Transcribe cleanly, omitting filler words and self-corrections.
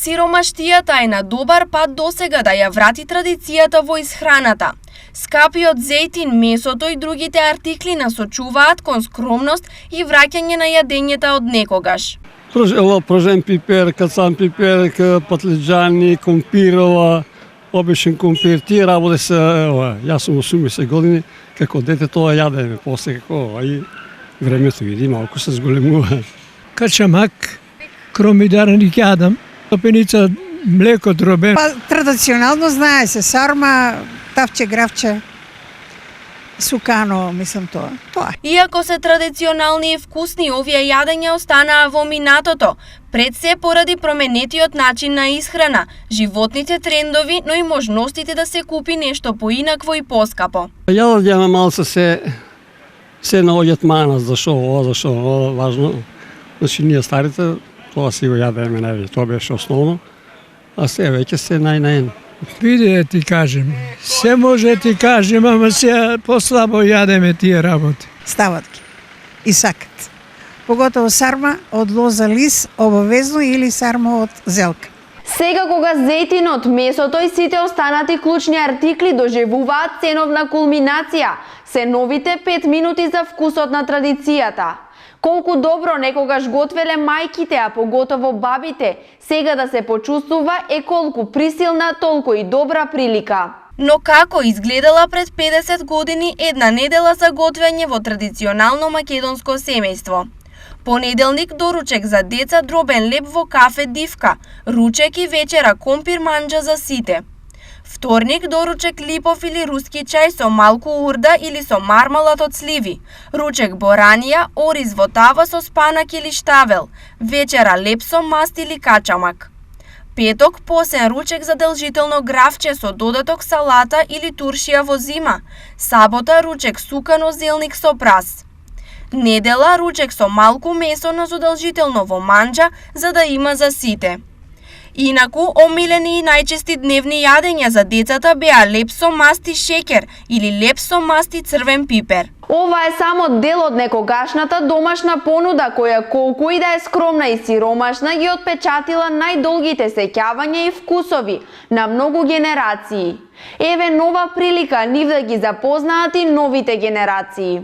Сиромаштијата е на добар пат досега да ја врати традицијата во исхраната. Скапиот зејтин, месото и другите артикли насочуваат кон скромност и враќање на јадењата од некогаш. Прожен пипер, кацан пипер, патлиџани, компирова, обичен компир. Тие работи се, јас сум 80 години, како дете тоа јадеме, после како и времето види малку се зголемува. Качамак, кромидарник јадам, пепеница, млеко дробен. Традиционално знае се сарма, тавче, гравче, сукано, мислам тоа. Иако се традиционални и вкусни, овие јадења останаа во минатото, пред се поради променетиот начин на исхрана, животните трендови, но и можностите да се купи нешто поинакво и поскапо. Јадења малце се наоѓаат мана, зашо важно. Значи ние старите тоа си го јадеме највеќе, тоа беше основно, а се веќе се нај. Види ти кажем, се може ти кажем, ама се послабо јадеме тие работи. Стават ги и сакат. Поготово сарма од лоза лис, обавезно, или сарма од зелка. Сега кога зејтинот, месото и сите останати клучни артикли доживуваат ценовна кулминација, се новите 5 минути за вкусот на традицијата. Колку добро некогаш готвеле мајките, а поготово бабите, сега да се почувствува е колку присилна, толку и добра прилика. Но како изгледала пред 50 години една недела за готвење во традиционално македонско семејство? Понеделник доручек за деца дробен леп во кафе Дивка, ручек и вечера компир манџа за сите. Вторник доручек липов или руски чај со малку урда или со мармалад од сливи, ручек боранија, ориз во тава со спанак или штавел, вечера леп со маст или качамак. Петок посен ручек задолжително гравче со додаток салата или туршија во зима, сабота ручек сукано зелник со прас. Недела ручек со малку месо на задолжително во манџа за да има за сите. Инаку, омилени и најчести дневни јадења за децата беа леп со маст и шеќер или леп со маст и црвен пипер. Ова е само дел од некогашната домашна понуда која колку и да е скромна и сиромашна ги отпечатила најдолгите сеќавања и вкусови на многу генерации. Еве нова прилика нив да ги запознаат и новите генерации.